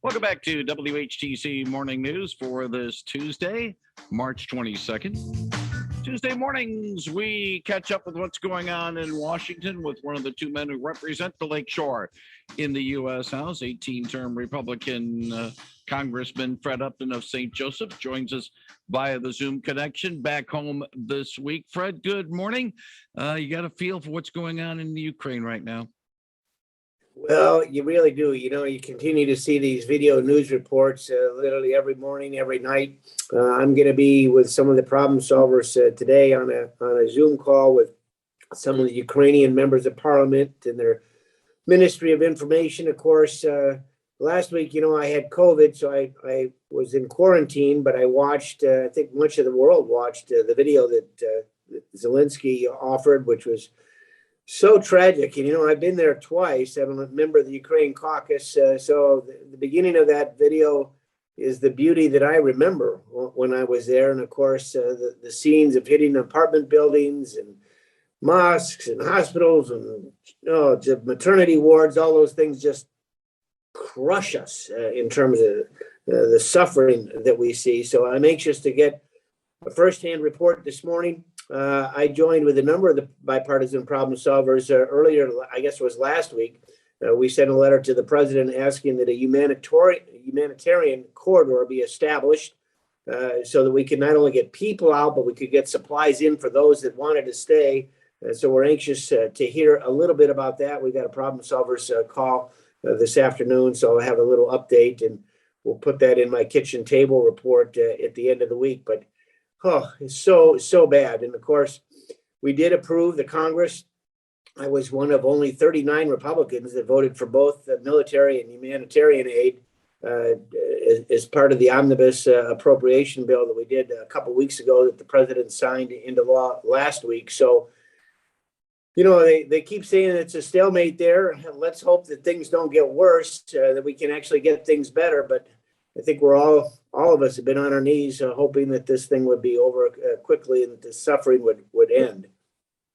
Welcome back to WHTC Morning News for this Tuesday, March 22nd. Tuesday mornings, we catch up with what's going on in Washington with one of the two men who represent the Lakeshore in the U.S. House. 18-term Republican Congressman Fred Upton of St. Joseph joins us via the Zoom connection back home this week. Fred, good morning. You got a feel for what's going on in the Ukraine right now? Well, you really do. You continue to see these video news reports literally every morning, every night. I'm going to be with some of the problem solvers today on a Zoom call with some of the Ukrainian members of parliament and their Ministry of Information. Of course, last week, I had COVID, so I was in quarantine, but I watched, I think much of the world watched the video that Zelensky offered, which was so tragic. And, I've been there twice. I'm a member of the Ukraine caucus. So the beginning of that video is the beauty that I remember when I was there. And of course, the scenes of hitting apartment buildings and mosques and hospitals and maternity wards, all those things just crush us in terms of the suffering that we see. So I'm anxious to get a firsthand report this morning. I joined with a number of the bipartisan problem solvers earlier, I guess it was last week. We sent a letter to the president asking that a humanitarian corridor be established so that we could not only get people out, but we could get supplies in for those that wanted to stay. So we're anxious to hear a little bit about that. We've got a problem solvers call this afternoon, so I'll have a little update, and we'll put that in my kitchen table report at the end of the week. But it's so bad. And of course, we did approve the Congress. I was one of only 39 Republicans that voted for both military and humanitarian aid as part of the omnibus appropriation bill that we did a couple weeks ago that the president signed into law last week. So, they keep saying it's a stalemate there. Let's hope that things don't get worse, that we can actually get things better. But I think we're all of us have been on our knees hoping that this thing would be over quickly and that the suffering would end.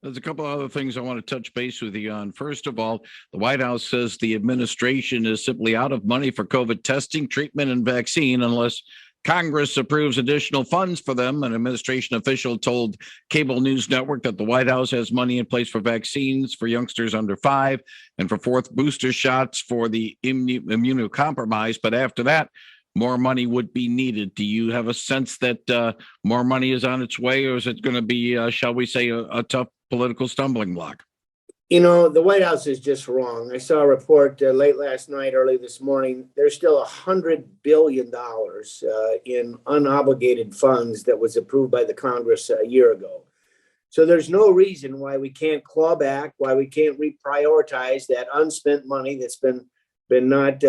There's a couple other things I want to touch base with you on. First of all, the White House says the administration is simply out of money for COVID testing, treatment, and vaccine unless Congress approves additional funds for them. An administration official told cable news network that the White House has money in place for vaccines for youngsters under 5 and for fourth booster shots for the immunocompromised. But after that, more money would be needed. Do you have a sense that more money is on its way, or is it going to be, shall we say, a tough political stumbling block? The White House is just wrong. I saw a report late last night, early this morning. There's still $100 billion in unobligated funds that was approved by the Congress a year ago. So there's no reason why we can't claw back, why we can't reprioritize that unspent money that's been not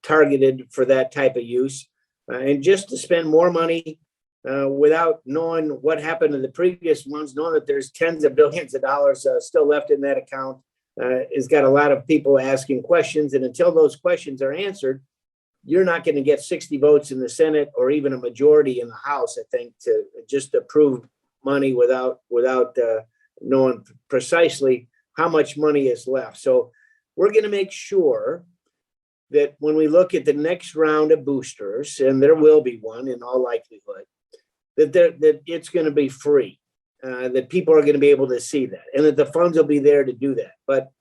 targeted for that type of use, and just to spend more money without knowing what happened to the previous ones, knowing that there's tens of billions of dollars still left in that account, has got a lot of people asking questions. And until those questions are answered, you're not going to get 60 votes in the Senate or even a majority in the House, I think, to just approve money without knowing precisely how much money is left. So we're going to make sure that when we look at the next round of boosters, and there will be one in all likelihood, that it's going to be free, that people are going to be able to see that, and that the funds will be there to do that. But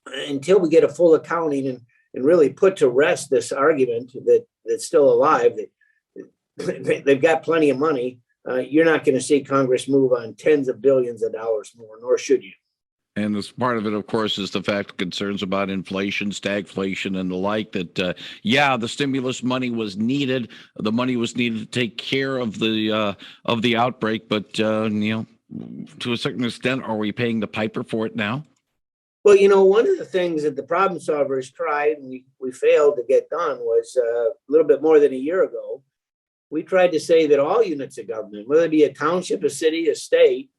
until we get a full accounting and really put to rest this argument that's still alive, that they've got plenty of money, you're not going to see Congress move on tens of billions of dollars more, nor should you. And as part of it, of course, is the fact of concerns about inflation, stagflation, and the like. That, the stimulus money was needed. The money was needed to take care of the outbreak. But to a certain extent, are we paying the piper for it now? Well, one of the things that the problem solvers tried and we failed to get done was a little bit more than a year ago. We tried to say that all units of government, whether it be a township, a city, a state,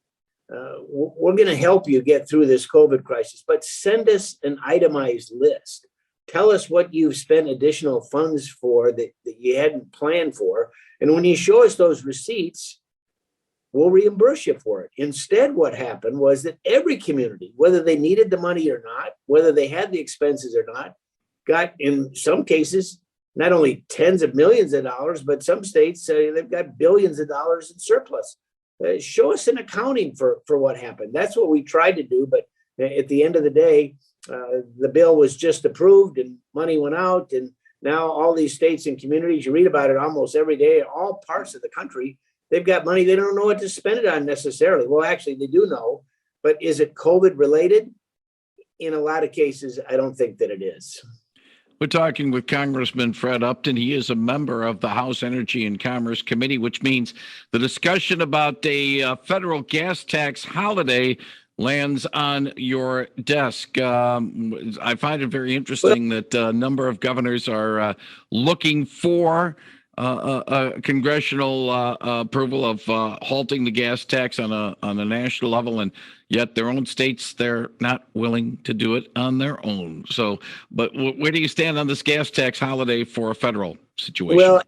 we're going to help you get through this COVID crisis, but send us an itemized list. Tell us what you've spent additional funds for that you hadn't planned for. And when you show us those receipts, we'll reimburse you for it. Instead, what happened was that every community, whether they needed the money or not, whether they had the expenses or not, got, in some cases, not only tens of millions of dollars, but some states, they've got billions of dollars in surplus. Show us an accounting for what happened. That's what we tried to do. But at the end of the day, the bill was just approved and money went out. And now all these states and communities, you read about it almost every day, all parts of the country, they've got money. They don't know what to spend it on necessarily. Well, actually, they do know. But is it COVID related? In a lot of cases, I don't think that it is. We're talking with Congressman Fred Upton. He is a member of the House Energy and Commerce Committee, which means the discussion about a federal gas tax holiday lands on your desk. I find it very interesting that a number of governors are looking for congressional approval of halting the gas tax on a national level, and yet their own states, they're not willing to do it on their own. So, but where do you stand on this gas tax holiday for a federal situation? Well,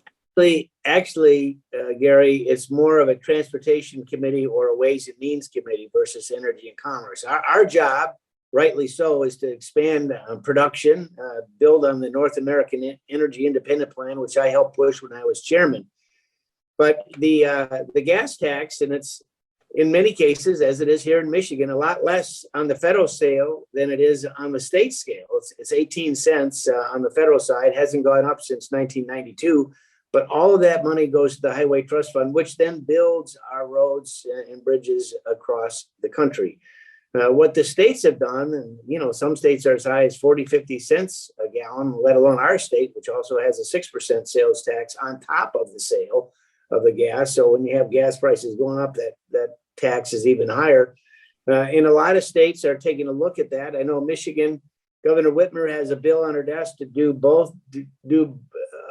actually, Gary, it's more of a transportation committee or a ways and means committee versus energy and commerce. Our job, rightly so, is to expand production, build on the North American Energy Independent Plan, which I helped push when I was chairman. But the gas tax, and it's in many cases, as it is here in Michigan, a lot less on the federal scale than it is on the state scale. It's 18 cents on the federal side, hasn't gone up since 1992. But all of that money goes to the Highway Trust Fund, which then builds our roads and bridges across the country. What the states have done, and some states are as high as 40, 50 cents a gallon, let alone our state, which also has a 6% sales tax on top of the sale of the gas. So when you have gas prices going up, that tax is even higher. And a lot of states are taking a look at that. I know Michigan, Governor Whitmer has a bill on her desk to do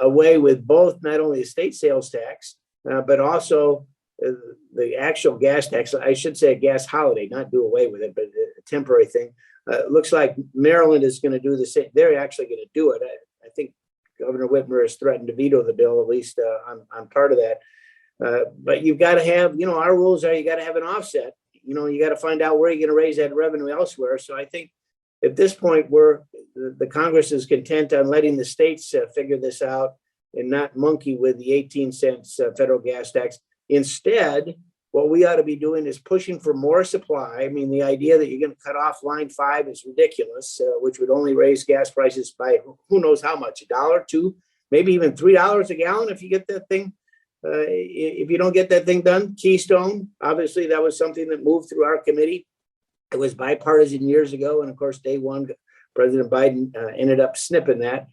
away with both, not only the state sales tax, but also the actual gas tax. I should say a gas holiday, not do away with it, but a temporary thing. Looks like Maryland is going to do the same. They're actually going to do it. I think Governor Whitmer has threatened to veto the bill, at least on part of that. But you've got to have, our rules are you got to have an offset. You got to find out where you're going to raise that revenue elsewhere. So I think at this point, the Congress is content on letting the states figure this out and not monkey with the 18 cents federal gas tax. Instead, what we ought to be doing is pushing for more supply. I mean, the idea that you're going to cut off line 5 is ridiculous, which would only raise gas prices by who knows how much, $1, $2, maybe even $3 a gallon if you get that thing. If you don't get that thing done. Keystone, obviously, that was something that moved through our committee. It was bipartisan years ago. And of course, day one, President Biden ended up snipping that.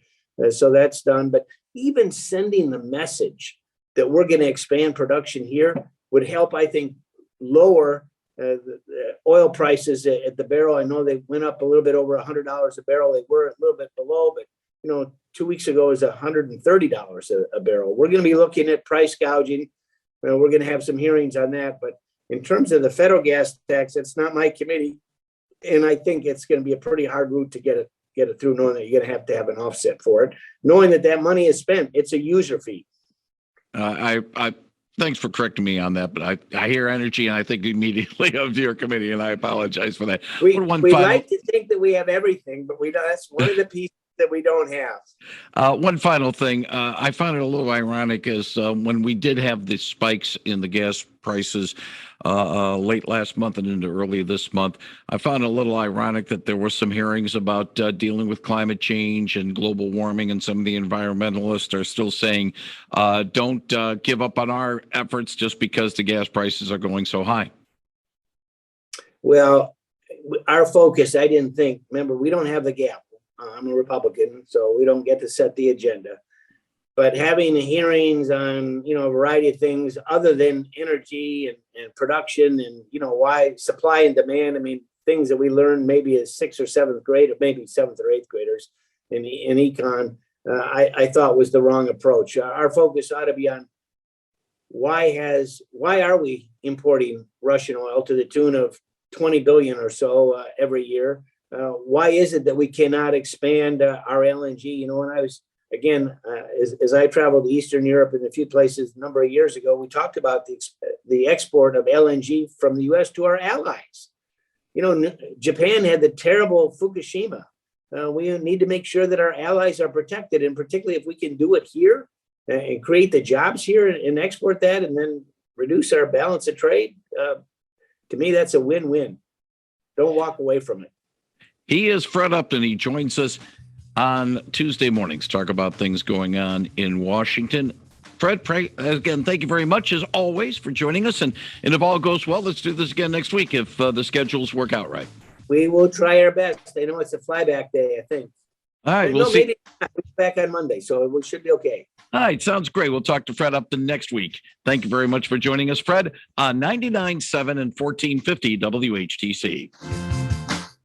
So that's done. But even sending the message that we're going to expand production here would help, I think, lower the oil prices at the barrel. I know they went up a little bit over $100 a barrel. They were a little bit below, but 2 weeks ago it was $130 a barrel. We're going to be looking at price gouging. We're going to have some hearings on that. But in terms of the federal gas tax, it's not my committee. And I think it's going to be a pretty hard route to get it through, knowing that you're going to have an offset for it, knowing that money is spent. It's a user fee. I thanks for correcting me on that, but I hear energy and I think immediately of your committee, and I apologize for that. We like to think that we have everything, but we don't. That's one of the pieces that we don't have. One final thing. I found it a little ironic is when we did have the spikes in the gas prices late last month and into early this month, I found it a little ironic that there were some hearings about dealing with climate change and global warming, and some of the environmentalists are still saying, don't give up on our efforts just because the gas prices are going so high. Well, our focus, I didn't think, remember, we don't have the gavel. I'm a Republican, so we don't get to set the agenda. But having hearings on, a variety of things other than energy and production and, why supply and demand, I mean, things that we learned maybe as 6th or 7th grade, or maybe 7th or 8th graders in econ, I thought was the wrong approach. Our focus ought to be on why are we importing Russian oil to the tune of 20 billion or so every year? Why is it that we cannot expand our LNG? When I was, again, as I traveled to Eastern Europe and a few places a number of years ago, we talked about the export of LNG from the U.S. to our allies. Japan had the terrible Fukushima. we need to make sure that our allies are protected, and particularly if we can do it here and create the jobs here and export that and then reduce our balance of trade. To me, that's a win-win. Don't walk away from it. He is Fred Upton. He joins us on Tuesday mornings, talk about things going on in Washington. Fred, again, thank you very much, as always, for joining us. And if all goes well, let's do this again next week if the schedules work out right. We will try our best. I know it's a flyback day, I think. All right, we'll see. Maybe we'll be back on Monday, so it should be okay. All right, sounds great. We'll talk to Fred Upton next week. Thank you very much for joining us, Fred, on 99.7 and 1450 WHTC.